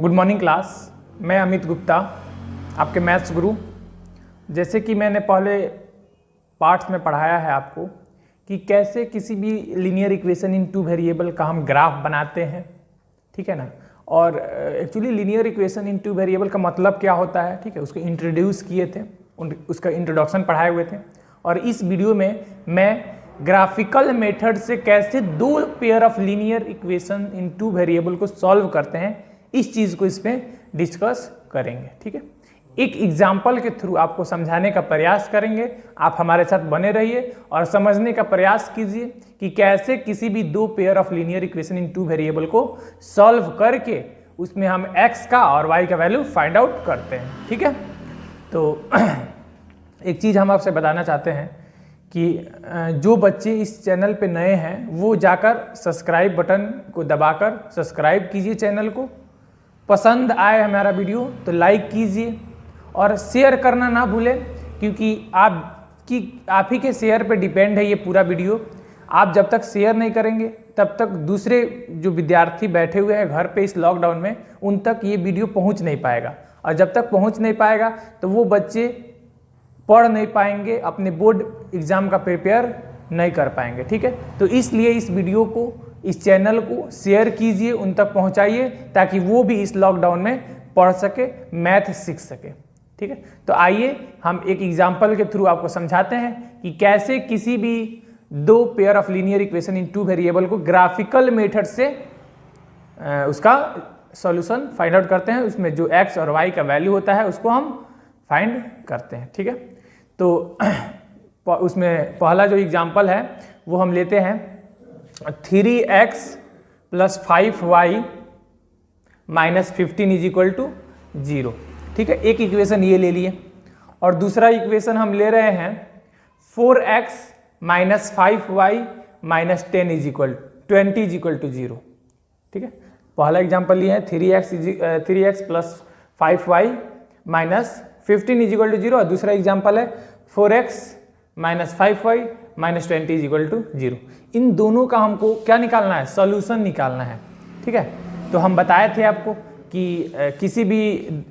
Good morning class. मैं अमित गुप्ता, आपके maths गुरु। जैसे कि मैंने पहले पार्ट्स में पढ़ाया है आपको कि कैसे किसी भी linear equation in two variable का हम ग्राफ बनाते हैं, ठीक है ना। और actually linear equation in two variable का मतलब क्या होता है, ठीक है, उसको इंट्रोड्यूस किए थे, उसका इंट्रोडक्शन पढ़ाए हुए थे। और इस वीडियो में मैं ग्राफिकल मेथड से कैसे दो pair of linear equation in two variable को सॉल्व करते हैं, इस चीज़ को इसमें डिस्कस करेंगे, ठीक है। एक एग्जाम्पल के थ्रू आपको समझाने का प्रयास करेंगे। आप हमारे साथ बने रहिए और समझने का प्रयास कीजिए कि कैसे किसी भी दो pair of linear equation in two variable को सॉल्व करके उसमें हम x का और y का वैल्यू फाइंड आउट करते हैं, ठीक है। तो एक चीज़ हम आपसे बताना चाहते हैं कि जो बच्चे इस चैनल पे नए हैं वो जाकर सब्सक्राइब बटन को दबाकर सब्सक्राइब कीजिए चैनल को। पसंद आए हमारा वीडियो तो लाइक कीजिए और शेयर करना ना भूलें, क्योंकि आप ही के शेयर पे डिपेंड है ये पूरा वीडियो। आप जब तक शेयर नहीं करेंगे तब तक दूसरे जो विद्यार्थी बैठे हुए हैं घर पे इस लॉकडाउन में, उन तक ये वीडियो पहुंच नहीं पाएगा। और जब तक पहुंच नहीं पाएगा तो वो बच्चे पढ़ नहीं पाएंगे, अपने बोर्ड एग्ज़ाम का प्रिपेयर नहीं कर पाएंगे, ठीक है। तो इसलिए इस वीडियो को, इस चैनल को शेयर कीजिए, उन तक पहुंचाइए, ताकि वो भी इस लॉकडाउन में पढ़ सके, मैथ सीख सके, ठीक है। तो आइए हम एक एग्जाम्पल के थ्रू आपको समझाते हैं कि कैसे किसी भी दो pair of linear equation in two variable को ग्राफिकल मेथड से उसका सॉल्यूशन फाइंड आउट करते हैं। उसमें जो x और y का वैल्यू होता है उसको हम फाइंड करते हैं, ठीक है। तो उसमें पहला जो एग्जाम्पल है वो हम लेते हैं 3x + 5y - 15 = 0, ठीक है। एक इक्वेशन ये ले लिए और दूसरा इक्वेशन हम ले रहे हैं 4x - 5y - 10 = 20 = 0, ठीक है। पहला एग्जाम्पल लिए है 3x + 5y - 15 = 0 और दूसरा एग्जाम्पल है 4x - 5y - 20 = 0। इन दोनों का हमको क्या निकालना है, सॉल्यूशन निकालना है, ठीक है। तो हम बताए थे आपको कि किसी भी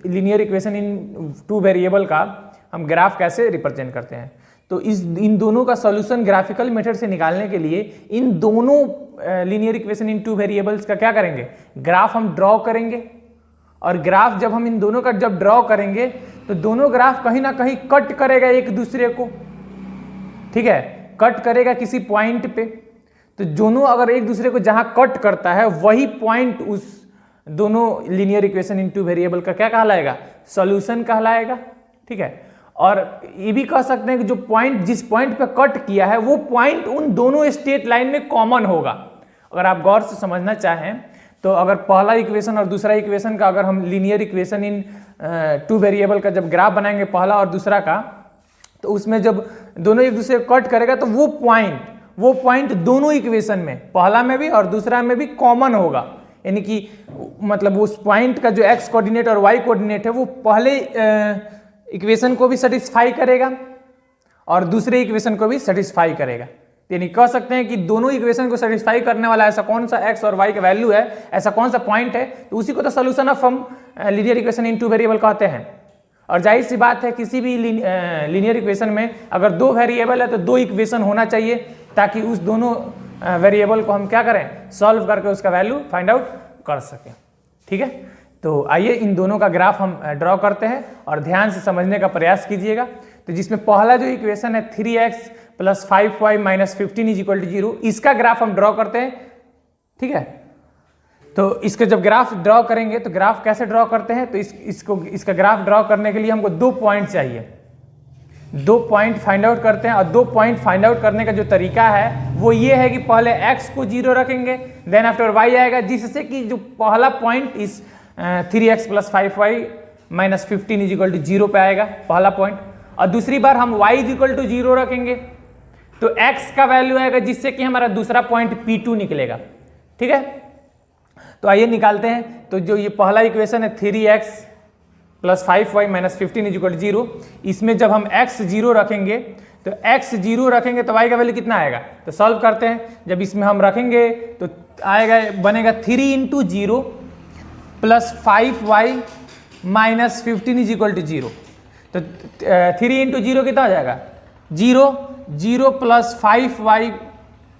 linear equation in two variable का हम ग्राफ कैसे रिप्रेजेंट करते हैं। तो इन दोनों का सॉल्यूशन ग्राफिकल मेथड से निकालने के लिए इन दोनों linear equation in two variables का क्या करेंगे, ग्राफ हम ड्रॉ करेंगे। और ग्राफ जब हम इन दोनों का जब ड्रॉ करेंगे तो दोनों ग्राफ कहीं ना कहीं कट करेगा एक दूसरे को, ठीक है, कट करेगा किसी पॉइंट पे। तो दोनों अगर एक दूसरे को जहां कट करता है वही पॉइंट उस दोनों linear equation in two variable का क्या कहलाएगा, सॉल्यूशन कहलाएगा, ठीक है। और ये भी कह सकते हैं कि जो पॉइंट, जिस पॉइंट पे कट किया है वो पॉइंट उन दोनों स्ट्रेट लाइन में कॉमन होगा। अगर आप गौर से समझना चाहें तो अगर पहला इक्वेशन और दूसरा इक्वेशन का अगर हम linear equation in two variable का जब ग्राफ बनाएंगे पहला और दूसरा का, तो उसमें जब दोनों एक दूसरे को कट करेगा तो वो पॉइंट दोनों इक्वेशन में, पहला में भी और दूसरा में भी कॉमन होगा। यानी कि मतलब उस पॉइंट का जो x कोऑर्डिनेट और y कोऑर्डिनेट है वो पहले इक्वेशन को भी सेटिस्फाई करेगा और दूसरे इक्वेशन को भी सेटिस्फाई करेगा। यानी कह सकते हैं कि दोनों इक्वेशन को सेटिस्फाई करने वाला ऐसा कौन सा x और y का वैल्यू है, ऐसा कौन सा पॉइंट है, तो उसी को तो सॉल्यूशन ऑफ हम linear equation in two variable कहते हैं। और जाहिर सी बात है किसी भी लीनियर इक्वेशन में अगर दो वेरिएबल है तो दो इक्वेशन होना चाहिए, ताकि उस दोनों वेरिएबल को हम क्या करें, सॉल्व करके उसका वैल्यू फाइंड आउट कर सकें, ठीक है। तो आइए इन दोनों का ग्राफ हम ड्रॉ करते हैं और ध्यान से समझने का प्रयास कीजिएगा। तो जिसमें पहला जो इक्वेशन है 3x + 5y - 15 = 0, इसका ग्राफ हम ड्रॉ करते हैं, ठीक है। तो इसका जब ग्राफ ड्रॉ करेंगे तो ग्राफ कैसे ड्रॉ करते हैं, तो इसका ग्राफ ड्रॉ करने के लिए हमको 2 पॉइंट चाहिए। 2 पॉइंट फाइंड आउट करते हैं और 2 पॉइंट फाइंड आउट करने का जो तरीका है वो ये है कि पहले x को 0 रखेंगे, देन आफ्टर y आएगा, जिससे कि जो पहला पॉइंट इस 3x + 5y - 15 = 0 पे आएगा, पहला पॉइंट। और दूसरी बार हम y = 0 रखेंगे तो x का वैल्यू आएगा, जिससे कि हमारा दूसरा पॉइंट P2 निकलेगा, ठीक है। तो आइए निकालते हैं। तो जो ये पहला इक्वेशन है 3x + 5y - 15 = 0, इसमें जब हम x 0 रखेंगे तो x 0 रखेंगे तो y का वैल्यू कितना आएगा, तो सॉल्व करते हैं। जब इसमें हम रखेंगे तो आएगा, बनेगा 3 × 0 plus 5y minus 15 is equal to 0। तो 3 इंटू 0 कितना हो जाएगा 0, 0 plus 5y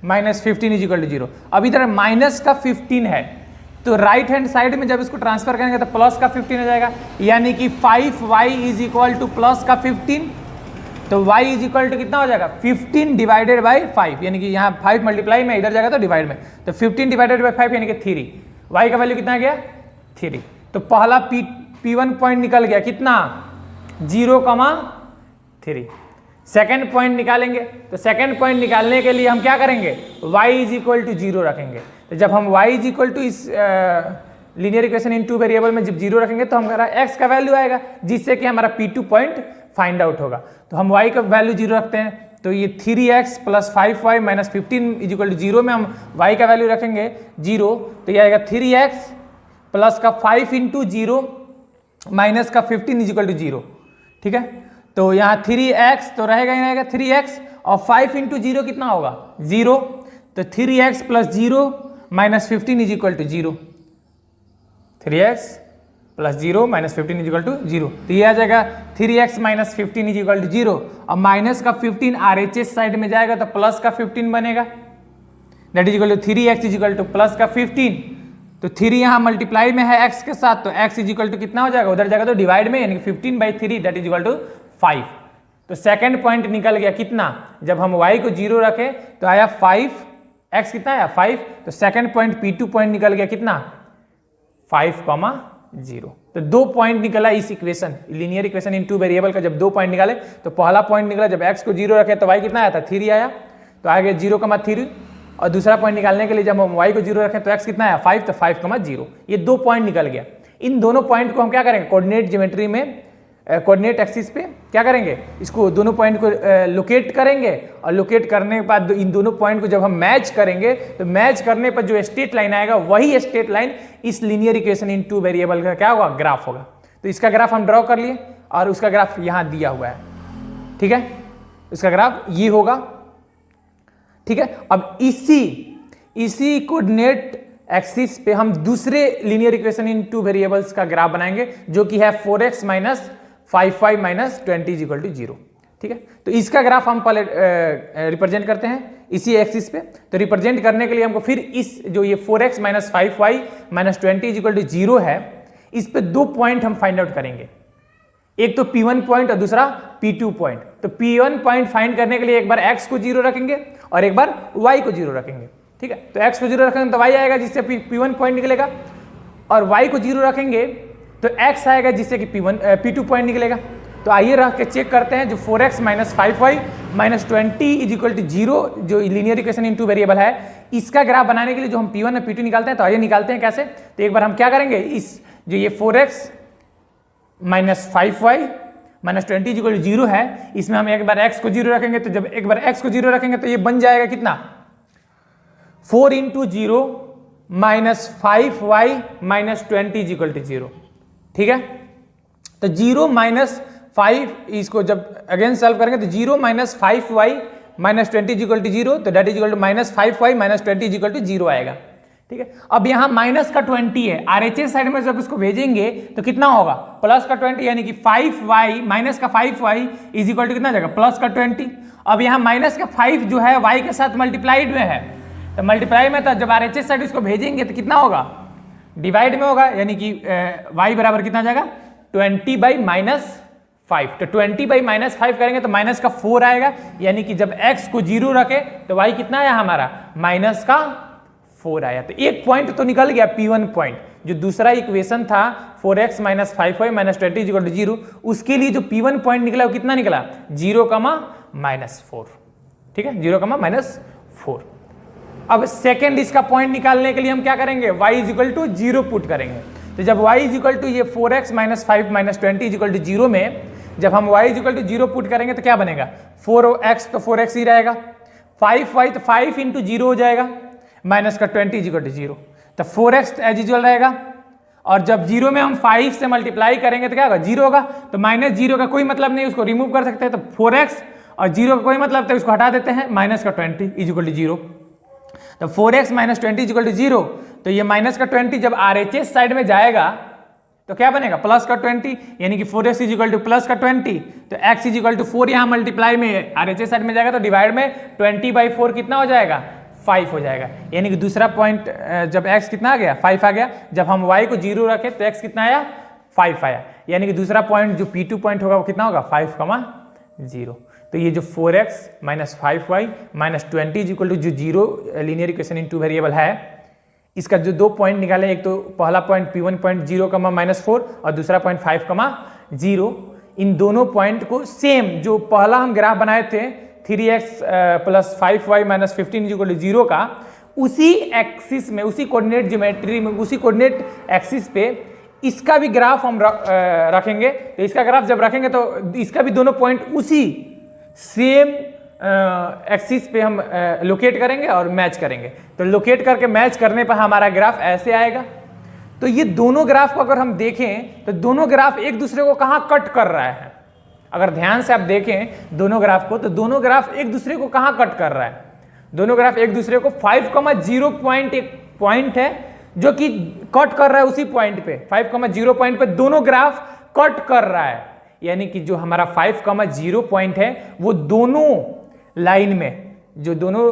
minus 15 is equal to 0। अब इधर माइनस का 15 है, तो राइट हैंड साइड में जब इसको ट्रांसफर करेंगे तो प्लस का 15 हो जाएगा, यानी कि 5y is equal to plus का 15। तो y इज इक्वल टू कितना हो जाएगा 15 डिवाइडेड बाई 5, यानी कि यहाँ 5 मल्टीप्लाई में इधर जाएगा तो डिवाइड में, तो 15 डिवाइडेड बाई 5 यानी कि 3। y का वैल्यू कितना आ गया 3। तो पहला P1 पॉइंट निकल गया कितना 0,3। सेकेंड पॉइंट निकालेंगे, तो सेकेंड पॉइंट निकालने के लिए हम क्या करेंगे y इज इक्वल टू 0 रखेंगे। तो जब हम y इज इक्वल टू इस linear equation in two variable में जब 0 रखेंगे तो हमारा x का वैल्यू आएगा, जिससे कि हमारा P2 पॉइंट फाइंड आउट होगा। तो हम y का वैल्यू 0 रखते हैं, तो ये 3x plus 5y minus 15 is equal to 0 में हम y का वैल्यू रखेंगे 0, तो ये आएगा 3x प्लस का 5 इंटू 0 माइनस का 15 इज इक्वल टू 0। ठीक है, तो यहाँ 3x तो रहेगा ही रहेगा 3x, और 5 इंटू 0 कितना होगा 0, तो 3x plus 0 minus 15 is equal to 0। 3x plus 0 minus 15 is equal to 0, तो ये आ जाएगा 3x minus 15 is equal to 0। और माइनस का 15 RHS साइड में जाएगा तो प्लस का 15 बनेगा, that is equal to 3x is equal to plus का 15। तो 3 यहाँ मल्टीप्लाई में है x के साथ, तो x इज इक्वल टू कितना हो जाएगा, उधर जाएगा तो डिवाइड में, यानी कि 15/3 दैट इज इक्वल टू 5। तो सेकेंड पॉइंट निकल गया कितना, जब हम y को 0 रखे तो आया 5, x कितना आया 5, तो सेकेंड पॉइंट P2 पॉइंट निकल गया कितना 5,0। तो 2 पॉइंट निकला इस equation linear equation in two variable का। जब 2 पॉइंट निकाले तो पहला पॉइंट निकला जब x को 0 रखे तो y कितना आया था 3 आया, तो आ गया 0,3। और दूसरा पॉइंट निकालने के लिए जब हम y को 0 रखें तो x कितना आया 5, तो 5,0। ये 2 पॉइंट निकल गया। इन दोनों पॉइंट को हम क्या करेंगे कोऑर्डिनेट ज्योमेट्री में कोऑर्डिनेट एक्सिस पे क्या करेंगे, इसको दोनों पॉइंट को लोकेट करेंगे, और लोकेट करने के बाद इन दोनों पॉइंट को जब हम मैच करेंगे तो मैच करने पर जो स्ट्रेट लाइन आएगा वही स्ट्रेट लाइन इस linear equation in two variable का क्या होगा ग्राफ होगा। तो इसका ग्राफ हम ड्रॉ कर लिए और उसका ग्राफ यहाँ दिया हुआ है। ठीक है, इसका ग्राफ ये होगा। ठीक है, अब इसी कोऑर्डिनेट एक्सिस पे हम दूसरे linear equation in two variables का ग्राफ बनाएंगे, जो कि है 4x minus 5y minus 20 is equal to 0। ठीक है, तो इसका ग्राफ हम पहले रिप्रेजेंट करते हैं इसी एक्सिस पे। तो रिप्रेजेंट करने के लिए हमको फिर इस जो ये 4x minus 5y minus 20 is equal to 0 है, इस पे 2 पॉइंट हम फाइंड आउट करेंगे, एक तो P1 पॉइंट और दूसरा P2 पॉइंट। तो P1 पॉइंट फाइंड करने के लिए एक बार x को 0 रखेंगे और एक बार y को 0 रखेंगे। ठीक है, तो x को 0 रखेंगे तो y आएगा जिससे P1 पॉइंट निकलेगा, और y को 0 रखेंगे तो x आएगा जिससे कि P2 पॉइंट निकलेगा। तो आइए रख के चेक करते हैं, जो 4x minus 5y minus 20 is equal to 0 जो linear equation in two variable है, इसका ग्राफ बनाने के लिए जो हम P1 और P2 निकालते हैं, तो आइए निकालते हैं कैसे। तो एक बार हम क्या करेंगे, इस जो ये 4x minus 5y minus 20 is equal to 0 है, इसमें हम एक बार x को 0 रखेंगे, तो जब एक बार x को 0 रखेंगे तो ये बन जाएगा कितना 4 into 0 minus 5y minus 20 is equal to 0। ठीक है, तो 0 माइनस 5 इसको जब अगेन सॉल्व करेंगे तो 0 minus 5y minus 20 is equal to 0, तो that is equal to minus 5y minus 20 is equal to 0 आएगा। ठीक है, अब यहाँ माइनस का 20 है, RHS साइड में जब इसको भेजेंगे तो कितना होगा प्लस का 20, यानी कि 5y माइनस का 5y इज इक्वल टू कितना जाएगा प्लस का 20। अब यहाँ माइनस का 5 जो है y के साथ मल्टीप्लाइड में है, तो मल्टीप्लाई में था, जब RHS साइड इसको भेजेंगे तो कितना होगा डिवाइड में होगा, यानी कि y बराबर कितना जाएगा 20 बाई माइनस 5। तो 20 बाई माइनस 5 करेंगे तो माइनस का 4 आएगा, यानी कि जब x को 0 रखे तो y कितना आया हमारा माइनस का 4 आया। तो एक पॉइंट तो निकल गया P1 पॉइंट, जो दूसरा इक्वेशन था 4x minus 5y minus 20 is equal to 0, उसके लिए जो P1 पॉइंट निकला वो कितना निकला 0,-4। ठीक है, 0,-4। अब सेकेंड इसका पॉइंट निकालने के लिए हम क्या करेंगे, y is equal to 0 put करेंगे। तो जब y इज इक्वल टू ये 4x minus 5 minus 20 is equal to 0 में जब हम y is equal to 0 put करेंगे तो क्या बनेगा 4x तो 4x ही रहेगा, 5y तो 5 इंटू 0 हो जाएगा, माइनस का 20 इज इक्वल टू 0, तो 4x एज यूजुअल रहेगा। और जब 0 में हम 5 से मल्टीप्लाई करेंगे तो क्या होगा 0 होगा, तो माइनस 0 का कोई मतलब नहीं, उसको रिमूव कर सकते हैं। तो 4x और 0 का कोई मतलब, तो उसको हटा देते हैं, माइनस का 20 इज इक्वल टू 0। तो 4x माइनस 20 इक्वल टू 0, तो ये माइनस का 20 जब RHS साइड में जाएगा तो क्या बनेगा प्लस का 20, यानी कि 4x is equal to plus का 20, तो x इज इक्वल टू 4 यहाँ मल्टीप्लाई में RHS साइड में जाएगा तो डिवाइड में 20/4 कितना हो जाएगा 5 हो जाएगा। यानी कि दूसरा पॉइंट जब x कितना आ गया 5 आ गया, जब हम y को 0 रखे तो x कितना आया 5 आया, यानी कि दूसरा पॉइंट जो P2 पॉइंट होगा वो कितना होगा 5,0। तो ये जो 4x minus 5y minus 20 is equal to जो 0 linear equation in two variable है, इसका जो दो पॉइंट निकाले, एक तो पहला पॉइंट P1.0, -4 और दूसरा पॉइंट 5,0, इन दोनों पॉइंट को सेम जो पहला हम ग्राफ बनाए थे 3x plus 5y minus 15 is equal to 0 का, उसी एक्सिस में, उसी कोऑर्डिनेट ज्योमेट्री में, उसी कोऑर्डिनेट एक्सिस पे इसका भी ग्राफ हम रखेंगे। तो इसका ग्राफ जब रखेंगे तो इसका भी दोनों पॉइंट उसी सेम एक्सिस पे हम लोकेट करेंगे और मैच करेंगे। तो लोकेट करके मैच करने पर हमारा ग्राफ ऐसे आएगा। तो ये दोनों ग्राफ को अगर हम देखें तो दोनों ग्राफ एक दूसरे को कहाँ कट कर रहा है, अगर ध्यान से आप देखें दोनों ग्राफ को, तो दोनों ग्राफ एक दूसरे को कहाँ कट कर रहा है, दोनों ग्राफ एक दूसरे को 5,0 पॉइंट, एक पॉइंट है जो कि कट कर रहा है उसी पॉइंट पे, 5,0 पॉइंट पे दोनों ग्राफ कट कर रहा है। यानी कि जो हमारा 5,0 पॉइंट है वो दोनों लाइन में, जो दोनों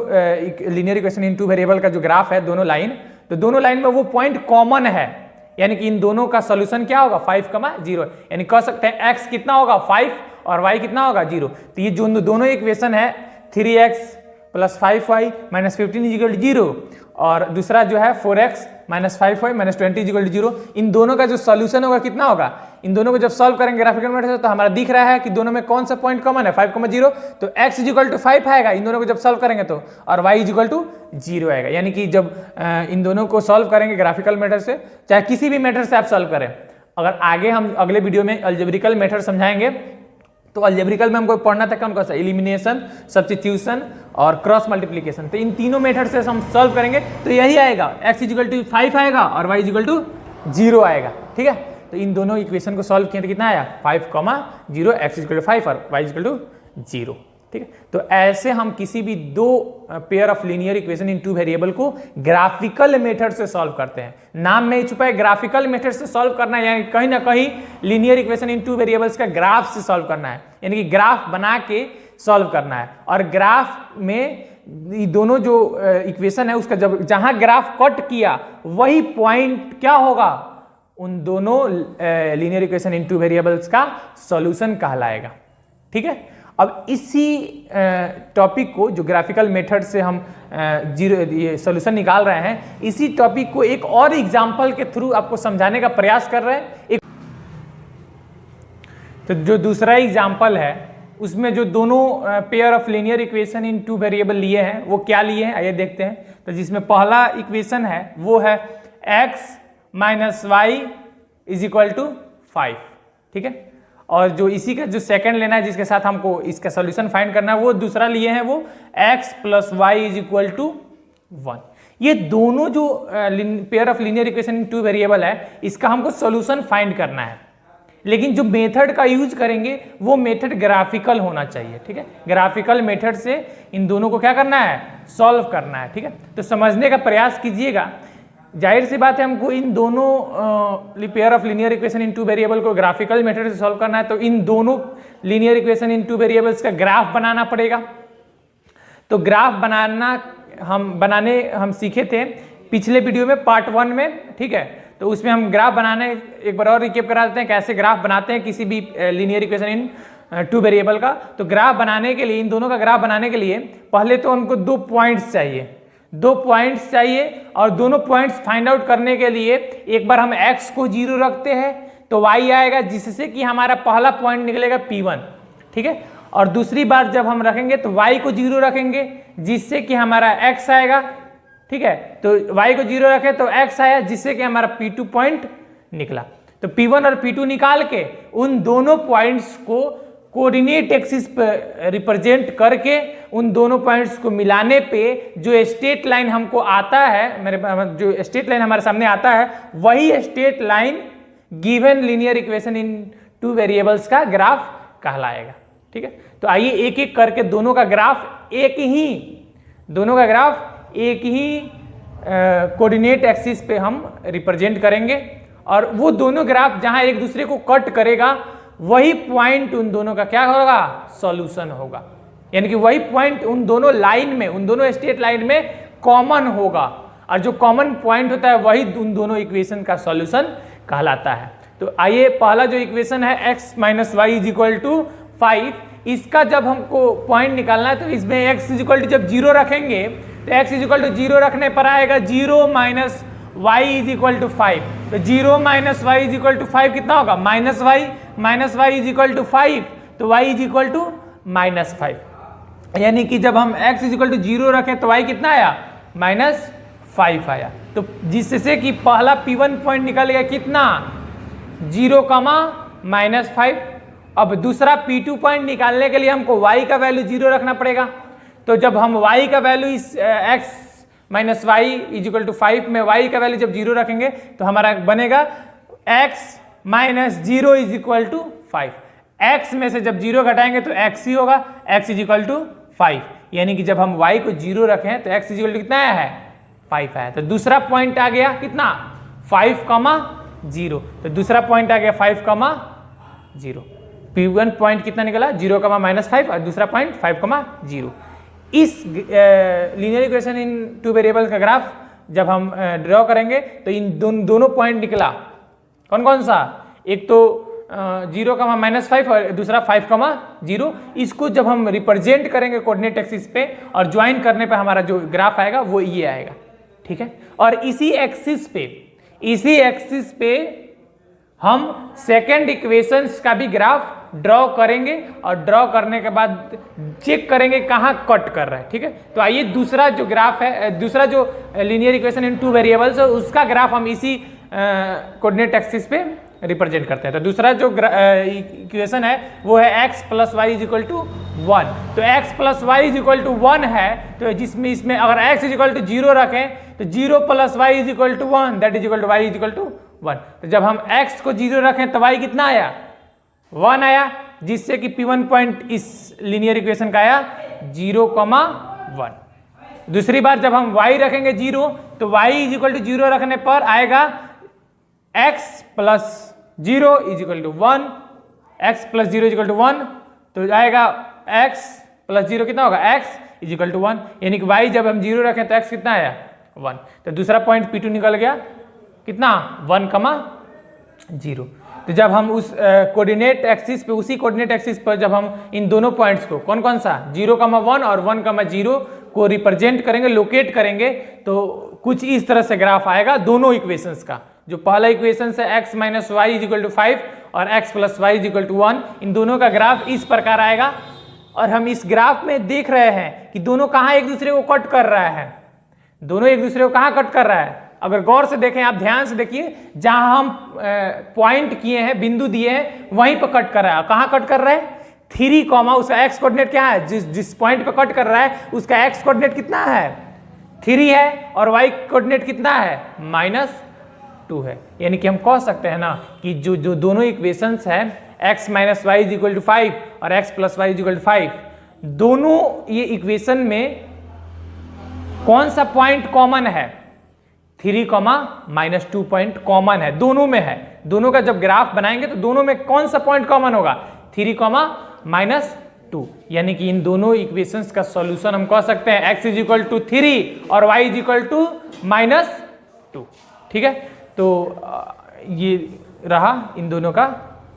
linear equation in two variable का जो ग्राफ है दोनों लाइन, तो दोनों लाइन में वो पॉइंट कॉमन है। यानी कि इन दोनों का सॉल्यूशन क्या होगा 5,0, यानी कह सकते हैं x कितना होगा 5 और y कितना होगा 0। तो ये जो दोनों इक्वेशन है 3x plus 5y minus 15 equal to 0 और दूसरा जो है 4x minus 5y minus 20 equal to 0, इन दोनों का जो सॉल्यूशन होगा कितना होगा, इन दोनों को जब सॉल्व करेंगे ग्राफिकल मेथड से तो हमारा दिख रहा है कि दोनों में कौन सा पॉइंट कॉमन है 5,0, तो x इज इक्वल टू 5 आएगा इन दोनों को जब सॉल्व करेंगे तो, और y इज इक्वल टू 0 आएगा। यानी कि जब इन दोनों को सॉल्व करेंगे ग्राफिकल मेथड से, चाहे किसी भी मेथड से आप सॉल्व करें, अगर आगे हम अगले वीडियो में अलजेब्रिकल मेथड समझाएंगे तो अलजेब्रिकल में हमको पढ़ना था कौन कौन सा, एलिमिनेशन, सब्स्टिट्यूशन और क्रॉस मल्टीप्लिकेशन। तो इन तीनों मेथड से हम सॉल्व करेंगे तो यही आएगा, x इज इक्वल टू 5 आएगा और y इज इक्वल टू 0 आएगा। ठीक है, तो इन दोनों इक्वेशन को सॉल्व किया तो कितना आया 5,0, x इज इक्वल टू 5 और y इज इक्वल टू 0। ठीक है, तो ऐसे हम किसी भी दो pair of linear equation in two variable को ग्राफिकल मेथड से सॉल्व करते हैं। नाम में ही छुपा है ग्राफिकल मेथड से सॉल्व करना है, यानी कहीं ना कहीं linear equation in two variables का ग्राफ से सॉल्व करना है, यानी कि ग्राफ बना के सॉल्व करना है। और ग्राफ में दोनों जो इक्वेशन है उसका जब जहां ग्राफ कट किया वही पॉइंट क्या होगा, उन दोनों linear equation in two variables का सॉल्यूशन कहलाएगा। ठीक है, अब इसी टॉपिक को जो ग्राफिकल मेथड से हम ये सॉल्यूशन निकाल रहे हैं, इसी टॉपिक को एक और एग्जांपल के थ्रू आपको समझाने का प्रयास कर रहे हैं। तो जो दूसरा एग्जांपल है उसमें जो दोनों pair of linear equation in two variable लिए हैं वो क्या लिए हैं आइए देखते हैं। तो जिसमें पहला इक्वेशन है वो है x minus y is equal to 5। ठीक है, और जो इसी का जो सेकंड लेना है जिसके साथ हमको इसका सॉल्यूशन फाइंड करना है वो दूसरा लिए हैं वो x plus y is equal to 1। ये दोनों जो pair of linear equation in two variable है इसका हमको सॉल्यूशन फाइंड करना है, लेकिन जो मेथड का यूज करेंगे वो मेथड ग्राफिकल होना चाहिए। ठीक है, ग्राफिकल मेथड से इन दोनों को क्या करना है सॉल्व करना है। ठीक है, तो समझने का प्रयास कीजिएगा। जाहिर सी बात है हमको इन दोनों pair of linear equation in two variable को ग्राफिकल मेथड से सॉल्व करना है, तो इन दोनों linear equation in two variables का ग्राफ बनाना पड़ेगा। तो ग्राफ बनाने हम सीखे थे पिछले वीडियो में पार्ट 1 में। ठीक है, तो उसमें हम ग्राफ बनाने एक बार और रिकेप करा देते हैं कैसे ग्राफ बनाते हैं किसी भी linear equation in two variable का। तो ग्राफ बनाने के लिए, इन दोनों का ग्राफ बनाने के लिए पहले तो हमको दो पॉइंट्स चाहिए और दोनों पॉइंट्स फाइंड आउट करने के लिए एक बार हम x को 0 रखते हैं तो y आएगा, जिससे कि हमारा पहला पॉइंट निकलेगा P1। ठीक है, और दूसरी बार जब हम रखेंगे तो y को 0 रखेंगे जिससे कि हमारा x आएगा। ठीक है, तो y को 0 रखे तो x आया जिससे कि हमारा P2 पॉइंट निकला। तो P1 और P2 निकाल के उन दोनों पॉइंट्स को कोऑर्डिनेट एक्सिस पर रिप्रेजेंट करके उन दोनों पॉइंट्स को मिलाने पे जो स्ट्रेट लाइन हमको आता है, जो स्ट्रेट लाइन हमारे सामने आता है वही straight line given linear equation in two variables का ग्राफ कहलाएगा। ठीक है, तो आइए एक एक करके दोनों का ग्राफ एक ही कोऑर्डिनेट एक्सिस पे हम रिप्रेजेंट करेंगे और वो दोनों ग्राफ जहां एक दूसरे को कट करेगा वही पॉइंट उन दोनों का क्या होगा, सॉल्यूशन होगा। यानी कि वही पॉइंट उन दोनों लाइन में, उन दोनों स्ट्रेट लाइन में कॉमन होगा और जो कॉमन पॉइंट होता है वही उन दोनों इक्वेशन का सॉल्यूशन कहलाता है। तो आइए पहला जो इक्वेशन है x minus y is equal to 5, इसका जब हमको पॉइंट निकालना है तो इसमें x इज इक्वल टू जब 0 रखेंगे तो x इज इक्वल टू 0 रखने पर आएगा 0 minus y is equal to 5। तो 0 minus y is equal to 5 कितना होगा, minus y is equal to 5, तो y is equal to minus 5। यानी कि जब हम x इज इक्वल टू 0 रखें तो y कितना आया, माइनस 5 आया। तो जिससे कि पहला P1 पॉइंट निकल गया कितना, 0, माइनस 5। अब दूसरा P2 पॉइंट निकालने के लिए हमको y का वैल्यू 0 रखना पड़ेगा। तो जब हम y का वैल्यू इस x minus y is equal to 5 में y का वैल्यू जब 0 रखेंगे तो हमारा बनेगा x minus 0 is equal to 5। x में से जब 0 घटाएंगे तो x ही होगा, x इज इक्वल टू 5। यानी कि जब हम y को 0 रखें तो x इज इक्वल टू कितना आया है, 5 आया। तो दूसरा पॉइंट आ गया कितना, 5, 0। तो दूसरा पॉइंट आ गया 5, 0। P1 पॉइंट कितना निकला, 0, माइनस 5 और दूसरा पॉइंट 5, 0। इस linear equation in two variable का ग्राफ जब हम ड्रॉ करेंगे तो इन दोनों पॉइंट निकला, कौन कौन सा, एक तो 0, माइनस 5 और दूसरा 5, 0। इसको जब हम रिप्रेजेंट करेंगे कोऑर्डिनेट एक्सिस पे और ज्वाइन करने पे हमारा जो ग्राफ आएगा वो ये आएगा, ठीक है। और इसी एक्सिस पे हम सेकेंड इक्वेशंस का भी ग्राफ ड्रॉ करेंगे और ड्रॉ करने के बाद चेक करेंगे कहाँ कट कर रहा है, ठीक है। तो आइए दूसरा जो ग्राफ है, दूसरा जो linear equation in two variables है उसका ग्राफ हम इसी कोऑर्डिनेट एक्सिस पे रिप्रेजेंट करते हैं। तो दूसरा जो इक्वेशन है वो है x plus y is equal to 1। तो x plus y is equal to 1 है, तो जिसमें इसमें अगर x इज इक्वल टू 0 रखें तो 0 plus y is equal to 1 that is equal to y is equal to 1। तो जब हम x को 0 रखें तो y कितना आया, 1 आया, जिससे कि P1 पॉइंट इस लीनियर इक्वेशन का आया 0, 1। दूसरी बार जब हम y रखेंगे 0 तो y इज इक्वल टू 0 रखने पर आएगा x plus 0 is equal to 1, x plus 0 is equal to 1। तो आएगा x प्लस 0 कितना होगा, x इज इक्वल टू 1। यानी कि y जब हम 0 रखें तो x कितना आया, 1। तो दूसरा पॉइंट P2 निकल गया कितना, 1, 0। तो जब हम उस कोऑर्डिनेट एक्सिस पे, उसी कोऑर्डिनेट एक्सिस पर जब हम इन दोनों पॉइंट्स को कौन कौन सा 0, 1 और 1, 0 को रिप्रेजेंट करेंगे, लोकेट करेंगे, तो कुछ इस तरह से ग्राफ आएगा दोनों इक्वेशंस का। जो पहला इक्वेशन है x minus y is equal to 5 और x plus y is equal to 1, इन दोनों का ग्राफ इस प्रकार आएगा। और हम इस ग्राफ में देख रहे हैं कि दोनों कहाँ एक दूसरे को कट कर रहा है, दोनों एक दूसरे को कहाँ कट कर रहा है। अगर गौर से देखें, आप ध्यान से देखिए, जहां हम पॉइंट किए हैं, बिंदु दिए हैं, वहीं पर कट कर रहा है। कहाँ कट कर रहा है, 3, उसका एक्स कोऑर्डिनेट क्या है, जिस पॉइंट पर कट कर रहा है उसका एक्स कोऑर्डिनेट कितना है, 3 है, और वाई कोऑर्डिनेट कितना है, -2 है। यानी कि हम कह सकते हैं ना कि जो दोनों इक्वेशंस है x minus y is equal to 5 और x plus y is equal to 5, दोनों ये इक्वेशन में कौन सा पॉइंट कॉमन है, 3, -2 पॉइंट कॉमन है, दोनों में है। दोनों का जब ग्राफ बनाएंगे तो दोनों में कौन सा पॉइंट कॉमन होगा, 3, -2। यानी कि इन दोनों इक्वेशंस का सॉल्यूशन हम कह सकते हैं x इज इक्वल टू 3 और y इज इक्वल टू -2, ठीक है। तो ये रहा इन दोनों का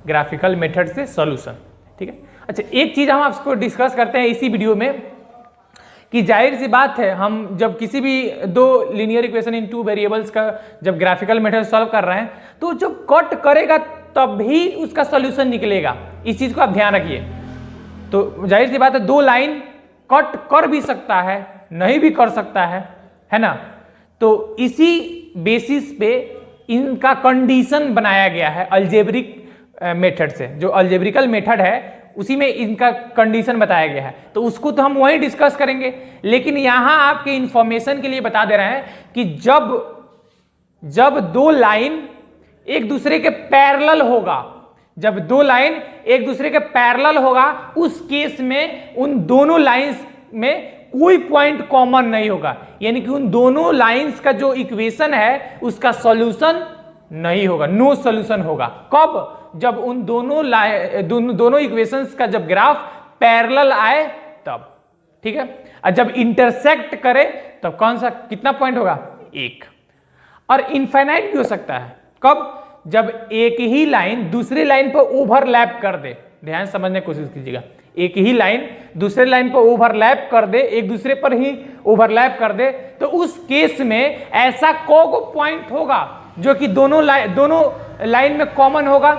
ग्राफिकल मेथड से सॉल्यूशन, ठीक है। अच्छा, एक चीज हम आपको डिस्कस करते हैं इसी वीडियो में कि जाहिर सी बात है, हम जब किसी भी दो linear equation in two variables का जब ग्राफिकल मेथड सॉल्व कर रहे हैं तो जब कट करेगा तभी उसका सॉल्यूशन निकलेगा। इस चीज को आप ध्यान रखिए। तो जाहिर सी बात है, दो लाइन कट कर भी सकता है, नहीं भी कर सकता है ना। तो इसी बेसिस पे इनका कंडीशन बनाया गया है अलजेब्रिक मेथड से। जो अलजेब्रिकल मेथड है उसी में इनका कंडीशन बताया गया है, तो उसको तो हम वहीं डिस्कस करेंगे। लेकिन यहां आपके इंफॉर्मेशन के लिए बता दे रहे हैं कि जब दो लाइन एक दूसरे के पैरेलल होगा, जब दो लाइन एक दूसरे के पैरेलल होगा, उस केस में उन दोनों लाइंस में कोई पॉइंट कॉमन नहीं होगा, यानी कि उन दोनों लाइंस का जो इक्वेशन है उसका सॉल्यूशन नहीं होगा, नो सॉल्यूशन होगा। कब? जब उन दोनों इक्वेशंस का जब ग्राफ पैरेलल आए तब, ठीक है। और जब इंटरसेक्ट करे तब कौन सा कितना पॉइंट होगा? एक। और इनफाइनाइट भी हो सकता है। कब? जब एक ही लाइन दूसरी लाइन पर ओवरलैप कर दे। ध्यान समझने की कोशिश कीजिएगा। एक ही लाइन दूसरे लाइन पर ओवरलैप कर दे, एक दूसरे पर ही ओवरलैप कर दे, तो उस केस में ऐसा कोगो पॉइंट होगा जो कि दोनों लाइन में कॉमन होगा।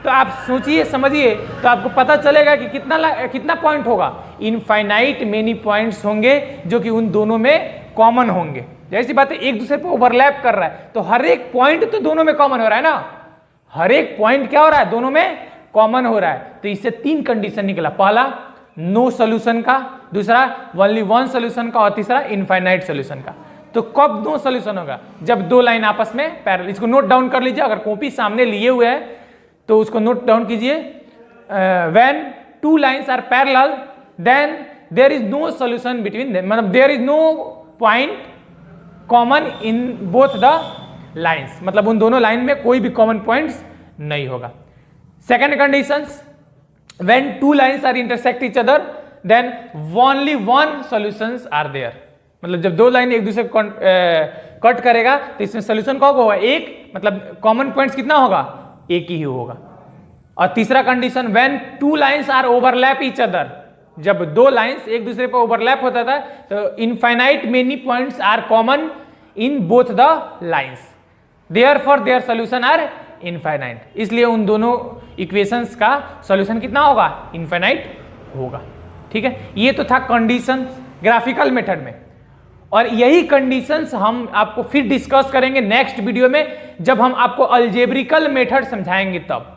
तो आप सोचिए, समझिए, तो आपको पता चलेगा कि कितना पॉइंट होगा। इनफाइनाइट मेनी पॉइंट्स होंगे जो कि उन दोनों में कॉमन होंगे। जैसी बात है, एक दूसरे पर ओवरलैप कर रहा है तो हर एक पॉइंट तो दोनों में कॉमन हो रहा है ना। हर एक पॉइंट क्या हो रहा है? दोनों में कॉमन हो रहा है। तो इससे तीन कंडीशन निकला। पहला नो सॉल्यूशन का, दूसरा ओनली वन सॉल्यूशन का, और तीसरा इनफाइनाइट सॉल्यूशन का। तो कब नो सॉल्यूशन होगा? जब दो लाइन आपस में पैरेलल। इसको नोट डाउन कर लीजिए, अगर कॉपी सामने लिए हुए है तो उसको नोट डाउन कीजिए। When two lines are parallel then there is no solution between them, मतलब there is no point common in both the lines, मतलब उन दोनों लाइन में कोई भी कॉमन पॉइंट्स नहीं होगा। Second conditions, when two lines are intersect each other then only one solutions are there, मतलब जब दो लाइन एक दूसरे को कट करेगा तो इसमें सॉल्यूशन कौन होगा? एक, मतलब कॉमन पॉइंट्स कितना होगा? एक ही होगा। और तीसरा condition, when two lines are overlap each other, जब दो लाइंस एक दूसरे पर ओवरलैप होता था तो infinite many points are common in both the lines, therefore their solution are infinite. इसलिए उन दोनों इक्वेशंस का सॉल्यूशन कितना होगा? इनफाइनाइट होगा। ठीक है, ये तो था कंडीशन ग्राफिकल मेथड में। और यही कंडीशंस हम आपको फिर डिस्कस करेंगे नेक्स्ट वीडियो में, जब हम आपको अलजेब्रिकल मेथड समझाएंगे तब।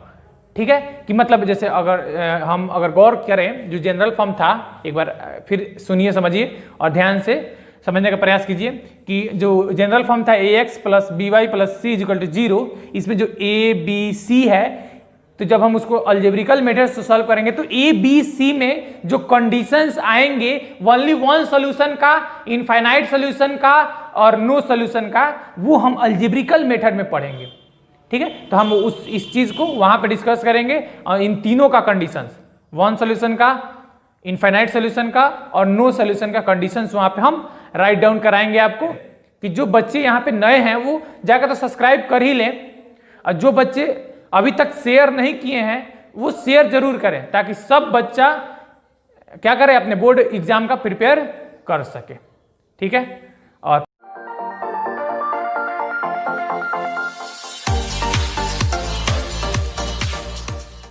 ठीक है, कि मतलब जैसे अगर गौर करें, जो जनरल फॉर्म था, एक बार फिर सुनिए, समझिए और ध्यान से समझने का प्रयास कीजिए कि जो जनरल फॉर्म था ax plus by plus c equal to 0, इसमें जो a b c है, तो जब हम उसको अलजेब्रिकल मेथड से सॉल्व करेंगे तो a b c में जो कंडीशंस आएंगे ओनली वन सॉल्यूशन का, इनफाइनाइट सॉल्यूशन का और नो सॉल्यूशन का, वो हम अलजेब्रिकल मेथड में पढ़ेंगे। ठीक है, तो हम इस चीज को वहां पे डिस्कस करेंगे और इन तीनों का कंडीशंस, वन सॉल्यूशन का, इनफाइनाइट सॉल्यूशन का और नो सॉल्यूशन का कंडीशंस वहां पे हम राइट डाउन कराएंगे आपको। कि जो बच्चे यहाँ पे नए हैं वो जाकर तो सब्सक्राइब कर ही लें, और जो बच्चे अभी तक शेयर नहीं किए हैं वो शेयर जरूर करें, ताकि सब बच्चा क्या करे, अपने बोर्ड एग्जाम का प्रिपेयर कर सके। ठीक है, और